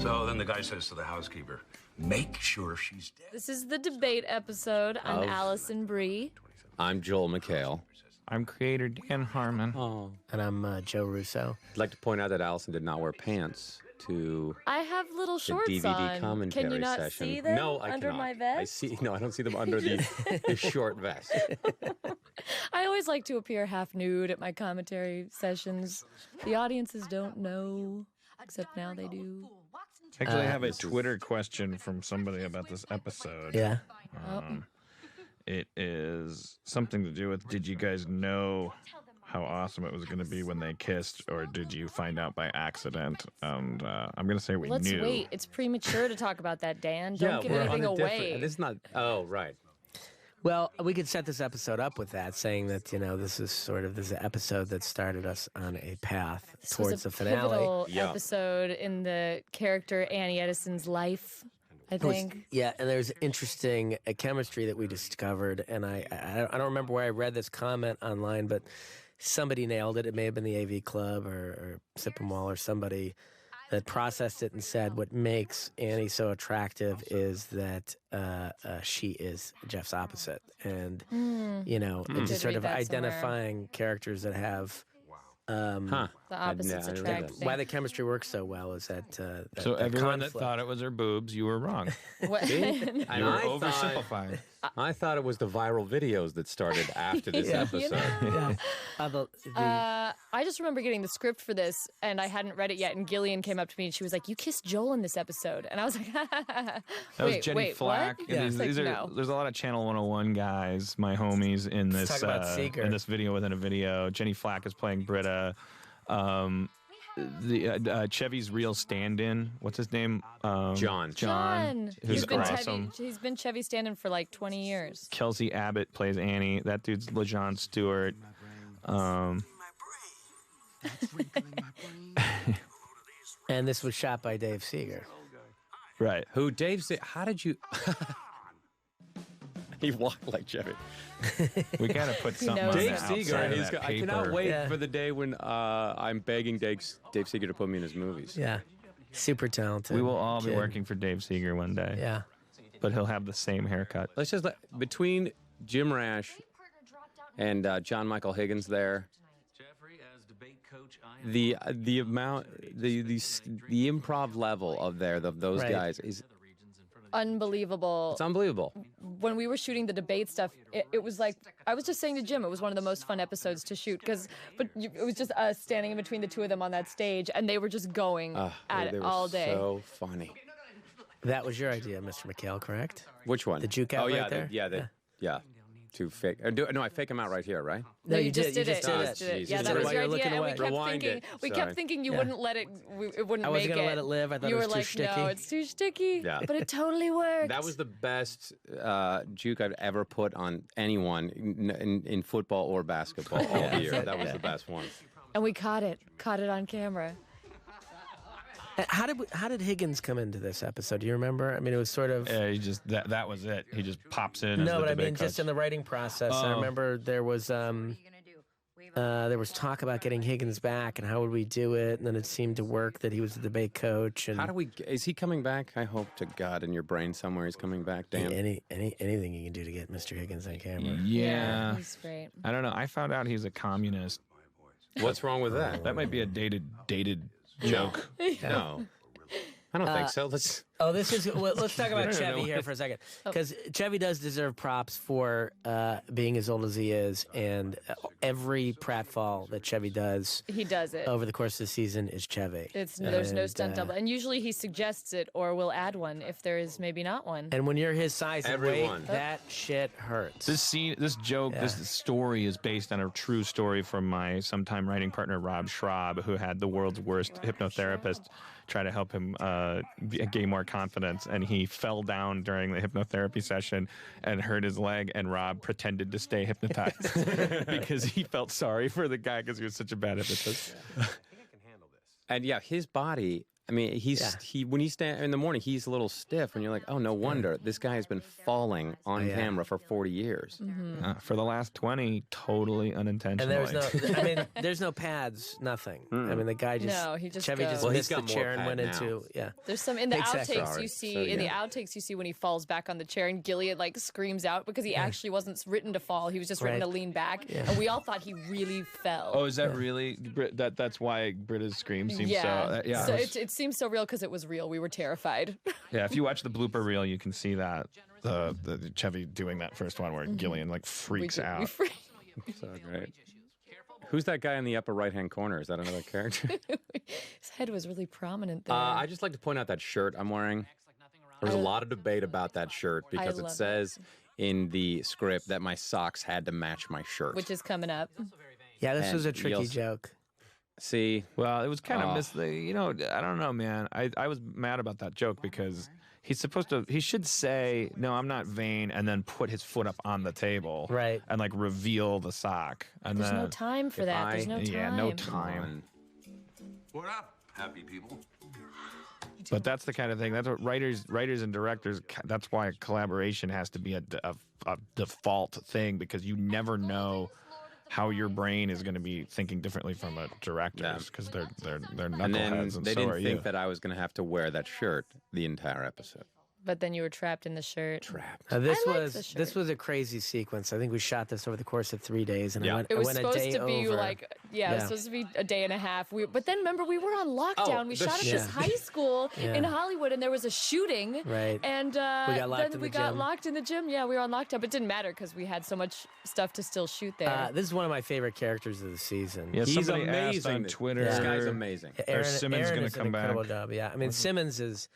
So then the guy says to the housekeeper, make sure she's dead. This is the debate episode. I'm Allison Brie. I'm Joel McHale. I'm creator Dan Harmon. Oh. And I'm Joe Russo. I'd like to point out that Allison did not wear pants to I have little the shorts DVD on. commentary Can you not session. see them No, I under cannot. my vest? I don't see them under the short vest. I always like to appear half nude at my commentary sessions. The audiences don't know, except now they do. Actually, I have a Twitter question from somebody about this episode. Yeah. It is something to do with, did you guys know how awesome it was going to be when they kissed, or did you find out by accident? And I'm going to say we Let's knew. wait. It's premature to talk about that, Dan. Don't give anything away. This is not. Oh, right. Well, we could set this episode up with that, saying that, this is an episode that started us on a path This towards was a the finale. pivotal Yeah. episode in the character Annie Edison's life, I think. Yeah, and there's interesting chemistry that we discovered, and I don't remember where I read this comment online, but somebody nailed it. It may have been the AV Club or Sip and Wall or somebody that processed it and said what makes Annie so attractive is that she is Jeff's opposite. And, and just sort read of that identifying characters that have... The opposites I didn't attract. Why the chemistry works so well is that So that everyone that conflict. thought it was her boobs, you were wrong. What? You were I oversimplifying. I thought it was the viral videos that started after this episode. I just remember getting the script for this, and I hadn't read it yet, and Gillian came up to me, and she was like, you kissed Joel in this episode. And I was like, That was Jenny Flack. What? And these are, no. There's a lot of Channel 101 guys, my homies, in this talk about Seeger. in this video within a video. Jenny Flack is playing Britta. Chevy's real stand-in, what's his name? John. John. Who's awesome. He's been Chevy stand-in for like 20 years. Kelsey Abbott plays Annie. That dude's LaJon Stewart. And this was shot by Dave Seeger. Right. Who Dave said, how did you... He walked like Chevy. We gotta put something on knows the Dave outside Seeger, of that I cannot paper. wait for the day when I'm begging Dave Seeger to put me in his movies. Yeah. Super talented. We will all be kid. working for Dave Seeger one day. Yeah. But he'll have the same haircut. Let's just between Jim Rash and John Michael Higgins there, Jeffrey, as debate coach, I am the improv level of those Right. guys is Unbelievable. it's unbelievable. When we were shooting the debate stuff, it was like, I was just saying to Jim, it was one of the most fun episodes to shoot, it was just us standing in between the two of them on that stage, and they were just going at They it were all day. so funny. That was your idea, Mr. McHale, correct? Which one? The juke out Oh yeah, right there? yeah. To fake. No, I fake him out right here, right? No, you just did. did You it. just You did just it. did it. Jesus. Yeah, You that did it was while your you were idea, looking and we away. kept Rewind thinking, it. we Sorry. kept thinking you wouldn't let it. It wouldn't I wasn't make gonna it. let it live. I thought you it were was too like, sticky. no, it's too sticky. Yeah. But it totally worked. That was the best juke I've ever put on anyone in football or basketball all year. That was the best one. and we caught it on camera. How did Higgins come into this episode? Do you remember? I mean, it was sort of... He just that was it. He just pops in. as No, the but I debate mean, just coach. in the writing process, I remember there was talk about getting Higgins back and how would we do it, and then it seemed to work that he was the debate coach. And How do we? Is he coming back? I hope to God in your brain somewhere he's coming back. Dan. anything you can do to get Mr. Higgins on camera. Yeah. He's great. I don't know. I found out he's a communist. What's wrong with that? That might be a dated joke. No, I don't think so. Let's. Oh, this is. Well, let's talk about Chevy here for a second, because Chevy does deserve props for being as old as he is, and every pratfall that Chevy does, He does it. over the course of the season is Chevy. There's no stunt double, and usually he suggests it or will add one if there is maybe not one. And when you're his size and Everyone. weight, that shit hurts. This scene, this joke, this story is based on a true story from my sometime writing partner, Rob Schraub, who had the world's worst hypnotherapist try to help him gain more confidence. And he fell down during the hypnotherapy session and hurt his leg. And Rob pretended to stay hypnotized because he felt sorry for the guy because he was such a bad hypnotist. And yeah, his body. I mean, when he's in the morning, he's a little stiff, and you're like, oh, no wonder this guy has been falling on camera for 40 years. For the last 20, totally unintentionally. And there's no pads, nothing. I mean, the guy Chevy just missed the chair and went into There's some in the outtakes you So, see. In the outtakes you see when he falls back on the chair, and Gilead like screams out because he actually wasn't written to fall. He was just written to lean back, and we all thought he really fell. Oh, is that really? That's why Britta's scream seems so. So it seems so real because it was real. We were terrified. Yeah, if you watch the blooper reel, you can see that the Chevy doing that first one where Gillian like freaks out. So great. Who's that guy in the upper right-hand corner? Is that another character? His head was really prominent there. I just like to point out that shirt I'm wearing. There's a lot of debate about that shirt because it says in the script that my socks had to match my shirt. Which is coming up. Yeah, this was a tricky joke. See? Well, it was kind of I don't know, man. I was mad about that joke because he should say, no, I'm not vain, and then put his foot up on the table. Right. And like reveal the sock. And There's no time for that. There's no time. Yeah, no time. What up, happy people? But that's the kind of thing. That's what writers and directors. That's why collaboration has to be a default thing, because you never know how your brain is going to be thinking differently from a director's, because they're knuckleheads, and then and they so are didn't you. think that I was going to have to wear that shirt the entire episode. But then you were trapped in the shirt. This was a crazy sequence. I think we shot this over the course of 3 days, and it was supposed to be like it was supposed to be a day and a half. But then remember, we were on lockdown. We shot at this high school in Hollywood, and there was a shooting. Right. And we got locked in the gym. Yeah, we were on lockdown, but it didn't matter because we had so much stuff to still shoot there. This is one of my favorite characters of the season. Yeah, He's somebody asked amazing on Twitter. This guy's amazing. Simmons going to come back? Incredible job. Yeah, I mean Simmons is.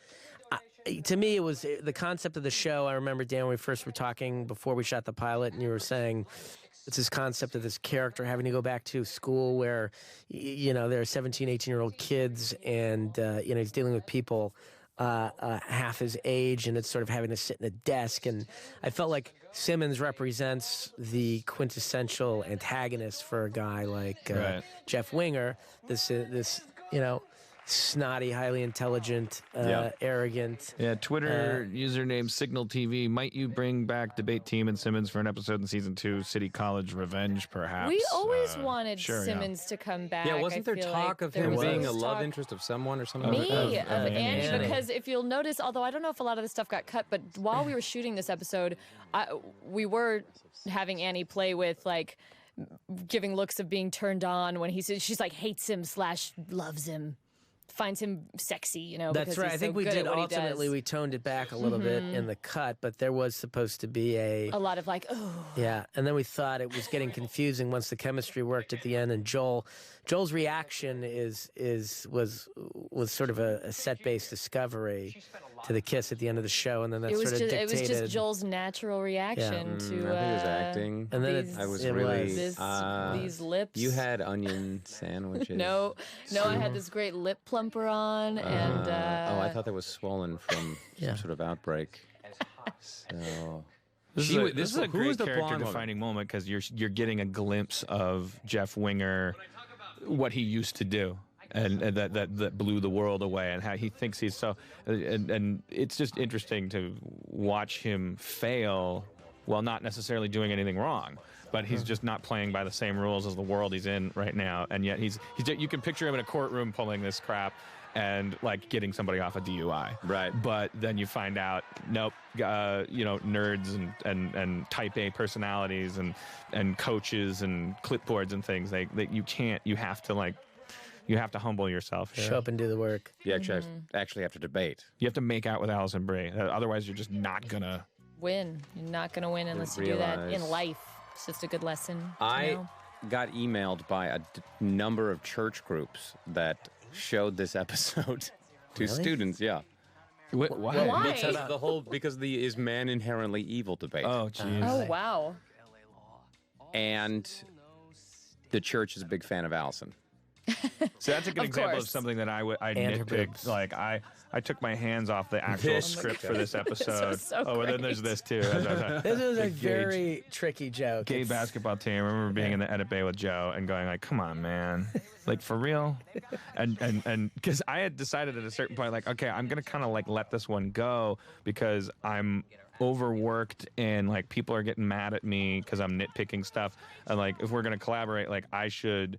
To me, it was the concept of the show. I remember, Dan, when we first were talking before we shot the pilot, and you were saying it's this concept of this character having to go back to school where, there are 17, 18-year-old kids, and, he's dealing with people half his age, and it's sort of having to sit in a desk. And I felt like Simmons represents the quintessential antagonist for a guy like Jeff Winger, this snotty, highly intelligent, arrogant. Yeah, Twitter username Signal TV. Might you bring back debate team and Simmons for an episode in season 2, City College Revenge, perhaps? We always wanted Simmons to come back. Yeah, wasn't there talk of him being a love interest of someone or something? Of Andy, because if you'll notice, although I don't know if a lot of the stuff got cut, but while we were shooting this episode, we were having Annie play with, like, giving looks of being turned on when she's like hates him / loves him. Finds him sexy, That's right. I think we did ultimately. We toned it back a little bit in the cut, but there was supposed to be a lot of like, oh. Yeah, and then we thought it was getting confusing once the chemistry worked at the end, and Joel's reaction was sort of a set-based discovery to the kiss at the end of the show, and then that sort of dictated. It was just Joel's natural reaction to. I think he was acting, and then I was really these lips. You had onion sandwiches. No, I had this great lip plumper on, and. I thought that was swollen from some sort of outbreak. So. This is a great character-defining moment because you're getting a glimpse of Jeff Winger, what he used to do. And that blew the world away, and how he thinks he's so, and it's just interesting to watch him fail while not necessarily doing anything wrong, but he's just not playing by the same rules as the world he's in right now, and yet he's you can picture him in a courtroom pulling this crap and like getting somebody off a DUI, right? But then you find out, nope, nerds and type A personalities and coaches and clipboards and things, you have to humble yourself. Show up and do the work. You actually have to debate. You have to make out with Allison Brie. Otherwise, you're just not going to win. You're not going to win unless you do that in life. It's just a good lesson. I got emailed by a number of church groups that showed this episode to students. Yeah. Why? Because the is man inherently evil debate. Oh, jeez. Oh, wow. And the church is a big fan of Allison. So that's a good Of example course. of something that I And her nitpicked. boobs. Like I took my hands off the actual script for this episode. so and then there's great. this too. This was a The very tricky joke. gay It's- basketball team. I remember being in the edit bay with Joe and going like, "Come on, man, like for real," and because I had decided at a certain point, like, okay, I'm gonna kind of like let this one go because I'm overworked and like people are getting mad at me because I'm nitpicking stuff, and like if we're gonna collaborate, like I should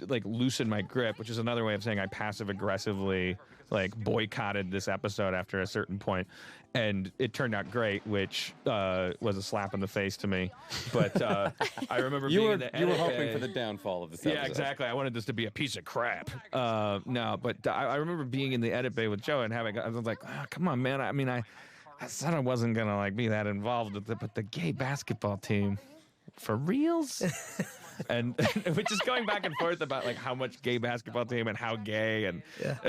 like loosen my grip, which is another way of saying I passive aggressively like boycotted this episode after a certain point, and it turned out great, which was a slap in the face to me. But I remember You being were in the you were edit hoping bay. for the downfall of this Yeah, episode. exactly. I wanted this to be a piece of crap. No, but I remember being in the edit bay with Joe and I was like, oh, come on, man. I mean, I said I wasn't gonna like be that involved with it, but the gay basketball team, for reals? And we're just going back and forth about like how much gay basketball team and how gay and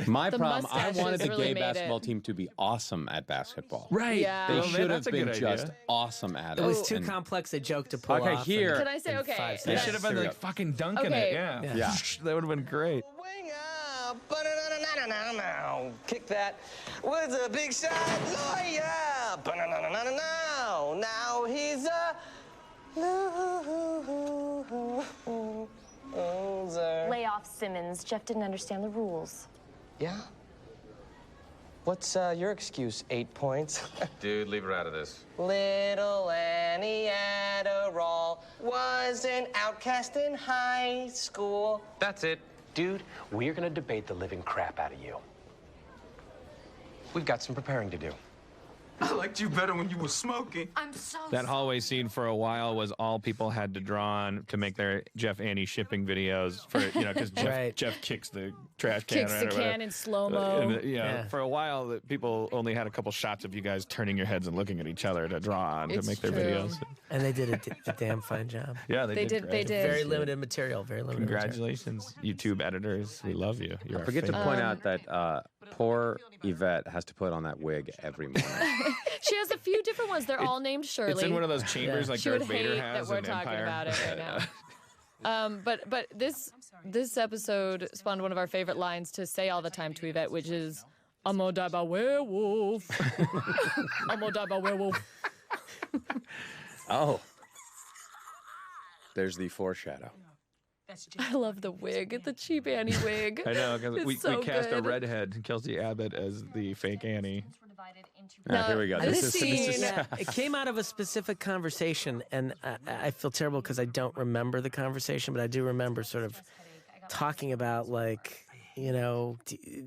My The problem, I mustaches wanted the really gay made basketball it. team to be awesome at basketball. right. Yeah. They Well, should have that's a been good just idea. awesome at it. It was too And- complex a joke to pull Okay, off. here- Can I say, in okay, 5 They Yes. should have been Here we like go. fucking dunking Okay. it. Yeah. Yeah. That would have been great. Wing up, ba-na-na-na-na-na-na. Kick that was a big shot, lawyer. Ba-na-na-na-na-na. Now he's a loser. Lay off Simmons. Jeff didn't understand the rules. Yeah. What's your excuse? 8 points. Dude, leave her out of this. Little Annie Adderall was an outcast in high school. That's it. Dude, we're gonna debate the living crap out of you. We've got some preparing to do. I liked you better when you were smoking. I'm so That hallway scene for a while was all people had to draw on to make their Jeff Annie shipping videos for, because Right. Jeff kicks the trash can. Kicks right, the or whatever. can in slow-mo. And, Yeah. for a while, that people only had a couple shots of you guys turning your heads and looking at each other to draw on It's to make their true. videos. And they did a damn fine job. Yeah, They did. great. Very limited material. Very limited material. Congratulations, YouTube editors. We love you. You're I our forget to favorite. point out that poor Yvette has to put on that wig every morning. She has a few different ones. They're all named Shirley. It's in one of those chambers like she Darth would Vader hate has that we're in talking Empire. about it right now. But this episode spawned one of our favorite lines to say all the time to Yvette, which is, "I'm gonna die by werewolf." I'm gonna die by werewolf. Oh. There's the foreshadow. I love the wig, the cheap Annie wig. I know, because It's we so cast a good. redhead, Kelsey Abbott, as the fake Annie. Here we go. This scene, Yeah, it came out of a specific conversation, and I feel terrible because I don't remember the conversation, but I do remember sort of talking about, like,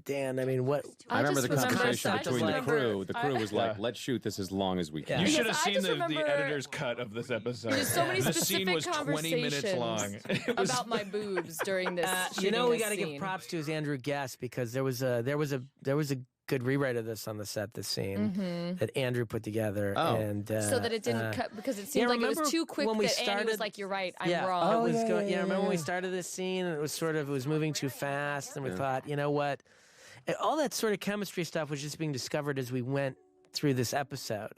Dan, I mean, what... I remember the just conversation I just between the remember- crew. The crew was like, let's shoot this as long as we can. You Yeah. should Because have I seen just the remember- editor's cut of this episode. There's so many the scene specific was 20 minutes long. conversations It was- about my boobs during this. we shooting got to this give scene. props to is Andrew Guest, because there was a good rewrite of this on the set, this scene that Andrew put together, Oh. and So that it didn't cut, because it seemed like it was remember too quick when we that Annie was started- like, "You're right, I'm yeah, wrong." It was remember when we started this scene, and it was moving too fast, and we thought, you know what? And all that sort of chemistry stuff was just being discovered as we went through this episide.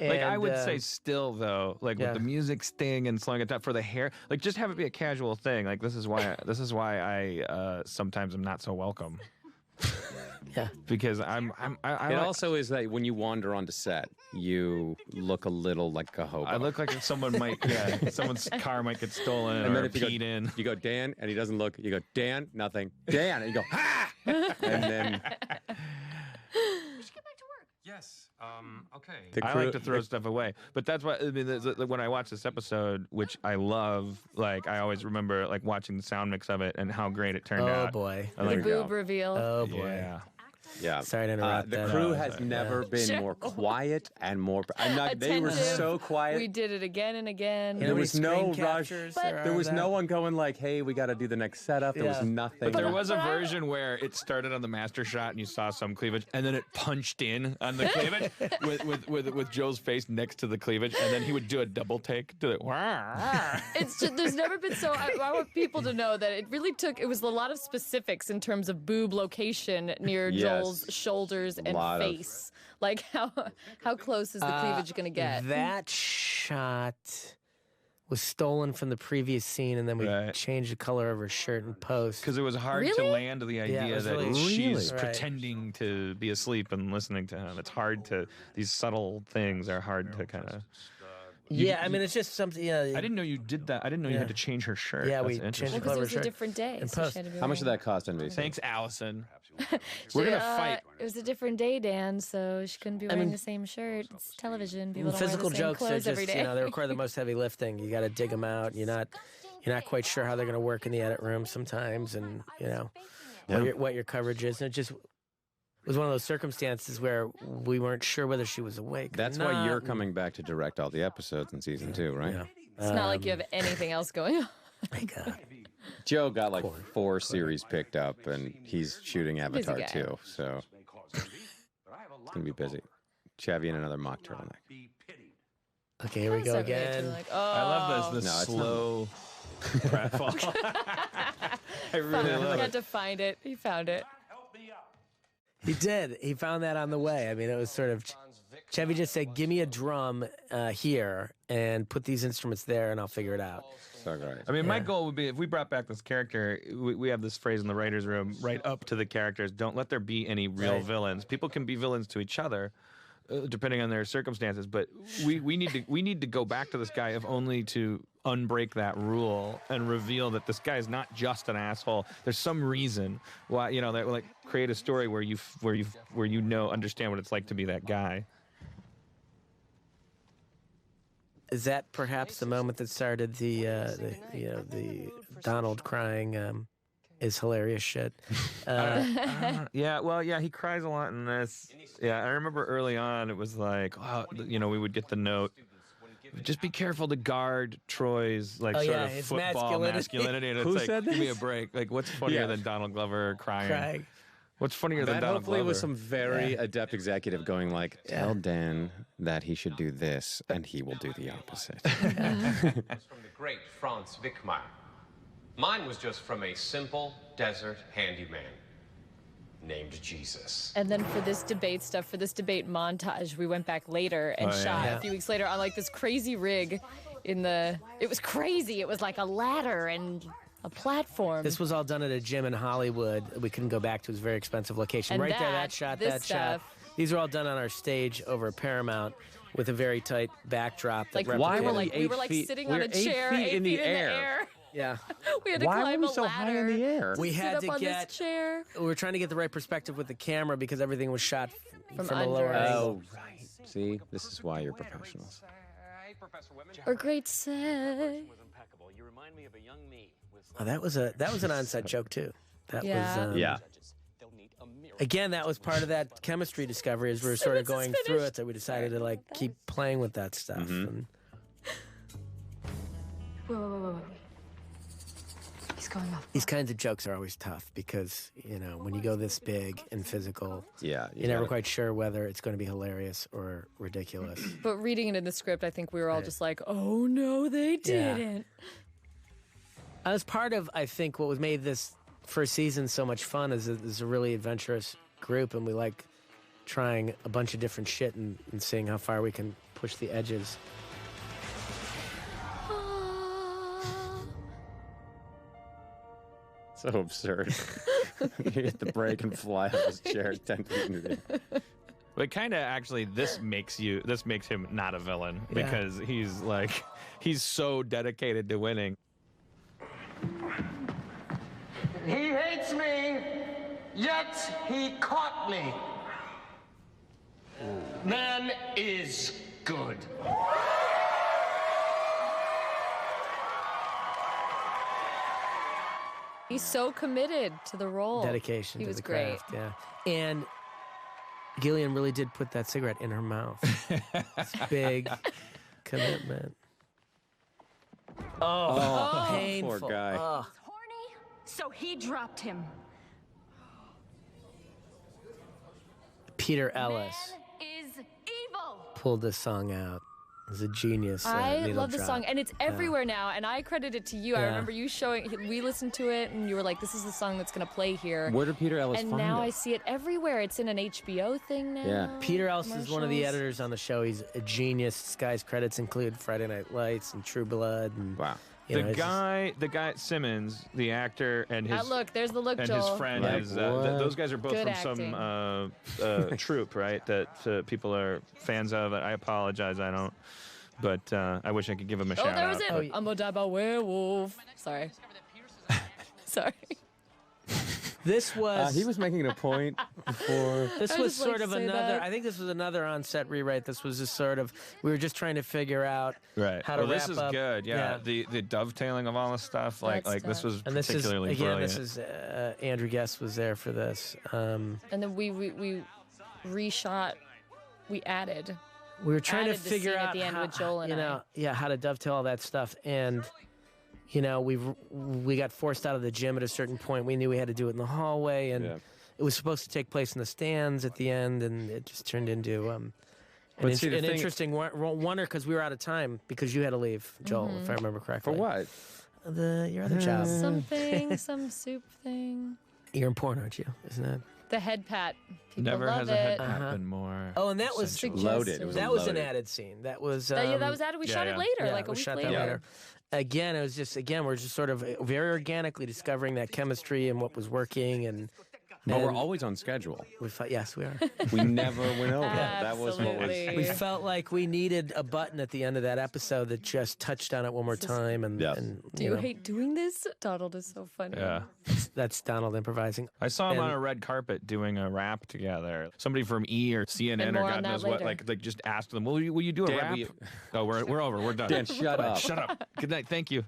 Like I would say still though, like yeah. with the music sting and slowing it down for the hair, like just have it be a casual thing. Like this is why I sometimes am not so welcome. Yeah. Because I It like- also is that when you wander onto set, you look a little like a hobo. I look like someone might someone's car might get stolen and or then if you peed in. go, you go, Dan, and he doesn't look. You go, Dan, nothing. Dan, and you go, ha! And then Yes. Okay. the I crew, like to throw stuff away, but that's why I mean. When I watch this episode, which I love, like I always remember like watching the sound mix of it and how great it turned Oh out. boy. I'm The like, boob reveal. Oh boy. yeah. Yeah. Sorry to interrupt The that. crew has never been Sure. more quiet and more. They were Attentive. so quiet. We did it again and again. There was no screen rush. captures There was no one going like, "Hey, we got to do the next setup." There was Yeah. nothing. But there was a version where it started on the master shot and you saw some cleavage, and then it punched in on the cleavage with Joe's face next to the cleavage, and then he would do a double take to it. It's just, there's never been so. I want people to know that it really took. It was a lot of specifics in terms of boob location near Yes. Joel's shoulders and Lot of- face. Like how close is the cleavage going to get? That shot was stolen from the previous scene, and then we changed the color of her shirt in post. Because it was hard to land the idea that really, she's pretending to be asleep and listening to him. It's hard to, these subtle things are hard to kind of... I mean, it's just something. Yeah, I didn't know you did that. I didn't know you had to change her shirt. Yeah, That's we changed the Because color it of was her a shirt. different day. In So post. she had to be How much did wearing- that cost, NBC? Thanks, Allison. We're going to fight. It was a different day, Dan, so she couldn't be wearing the same shirt. It's television. People don't Physical wear the same jokes are clothes every just, day. they require the most heavy lifting. You got to dig them out. You're not quite sure how they're going to work in the edit room sometimes, and what your coverage is. And it just was one of those circumstances where we weren't sure whether she was awake. That's why you're coming back to direct all the episodes in season 2, right? Yeah. It's not like you have anything else going on. My God. Joe got like 4 series picked up, and he's shooting Avatar guy. 2, so it's going to be busy. Chevy and another mock turtleneck. Okay, here we go again. Like, I love this No, it's slow pratfall. I really I love had it. to find it. He found it. He did. He found that on the way. I mean, it was sort of... Chevy just said, give me a drum here and put these instruments there, and I'll figure it out. So great. I mean, my goal would be, if we brought back this character, we have this phrase in the writer's room, right up to the characters, don't let there be any real villains. People can be villains to each other, depending on their circumstances, but we need to go back to this guy, if only to unbreak that rule and reveal that this guy is not just an asshole. There's some reason why, that like create a story where you understand what it's like to be that guy. Is that perhaps the moment that started the Donald crying is hilarious shit? He cries a lot in this. Yeah, I remember early on it was like, we would get the note, just be careful to guard Troy's sort of his football masculinity. And it's like, said give me a this? break. Like, what's funnier than Donald Glover crying? What's funnier than That Donald hopefully Glover? was some very adept executive going like, tell Dan that he should do this, and he will do the opposite. That's from the great Franz Wickmeyer. Mine was just from a simple desert handyman named Jesus. And then for this debate montage, we went back later and shot a few weeks later on like this crazy rig it was crazy. It was like a ladder and a platform. This was all done at a gym in Hollywood. We couldn't go back to his very expensive location. And right there, that shot. These are all done on our stage over at Paramount with a very tight backdrop. That Like Why were we were like sitting on a chair, 8 feet in the air. Yeah. We had to Why climb were we a so ladder. high in the air? We sit had up to on get. this chair. We were trying to get the right perspective with the camera because everything was shot from a under. lower angle. Oh, right. See, this is why you're professionals. Or great say. Oh, that was an on-set joke too. That Yeah. was Again, that was part of that chemistry discovery as we were sort of going through it, that we decided to like keep playing with that stuff. And Wait. He's going off. these kinds of jokes are always tough because, when you go this big and physical, Yeah. you're never quite sure whether it's going to be hilarious or ridiculous. But reading it in the script, I think we were all just like, oh no, they didn't. As part of, I think, what was made this first season so much fun is that it's a really adventurous group, and we like trying a bunch of different shit and seeing how far we can push the edges. So absurd. You hit the brake and fly off his chair 10 feet into the air. But kind of actually, this makes him not a villain because he's so dedicated to winning. He hates me, yet he caught me. Man is good. He's so committed to the role. Dedication He to was the great. craft, yeah. And Gillian really did put that cigarette in her mouth. It's big commitment. Oh, painful. Poor guy. Oh. Horny, so he dropped him. Peter Ellis Man is evil. pulled this song out. It's a genius. I needle love the drop. song, and it's everywhere now, and I credit it to you. I Yeah. remember you showing, we listened to it, and you were like, this is the song that's going to play here. Where did Peter Ellis And find now it? I see it everywhere. It's in an HBO thing now. Yeah. Peter Ellis is one of the commercials. editors on the show. He's a genius. This guy's credits include Friday Night Lights and True Blood. And, Wow. you know, The it's just- guy Simmons, the actor, and his Look, there's the look, and Joel. his friend Like is what? those guys are both Good from some troupe, right? That people are fans of. I apologize, I don't. But I wish I could give him a Oh, shout there out. was it. Oh, yeah. I'm a dabba werewolf. Sorry. Sorry. This was He was making a point before. this I was just like sort to of say another. that. I think this was another on-set rewrite. This was just sort of we were just trying to figure out Right. how to Well, this wrap is up. good. Yeah. The dovetailing of all this stuff, like That's this was And this is particularly again. brilliant. This is Andrew Guest was there for this. And then we reshot, we added. We were trying to added the figure scene at out the end how, with Joel and you know, I. yeah, how to dovetail all that stuff. And you know, we got forced out of the gym at a certain point. We knew we had to do it in the hallway, and Yeah. it was supposed to take place in the stands at the end, and it just turned into an see, the thing- interesting wonder because we were out of time because you had to leave, Joel, if I remember correctly. For what? Your other job. Something, some soup thing. You're in porn, aren't you? Isn't it? The head pat. People Never love has a head it. pat been more. Oh, and that was essential. Loaded. It was that was an loaded. added scene. That was Yeah, that was added. We yeah, shot yeah. it later, yeah, like a we week shot later. that later. Again, it was just we're just sort of very organically discovering that chemistry and what was working, and But we're always on schedule. we felt yes, we are. We never went over. That was what was. Absolutely. We felt like we needed a button at the end of that episode that just touched on it one more time, and, Yes. and Do you hate doing this? Donald is so funny. Yeah. that's Donald improvising. I saw him on And- a red carpet doing a rap together. Somebody from E or CNN And or more on God that knows what, later. like just asked them, will you do a Dan, rap? Oh, we're over. We're done. Dan, shut up. Shut up. Good night. Thank you.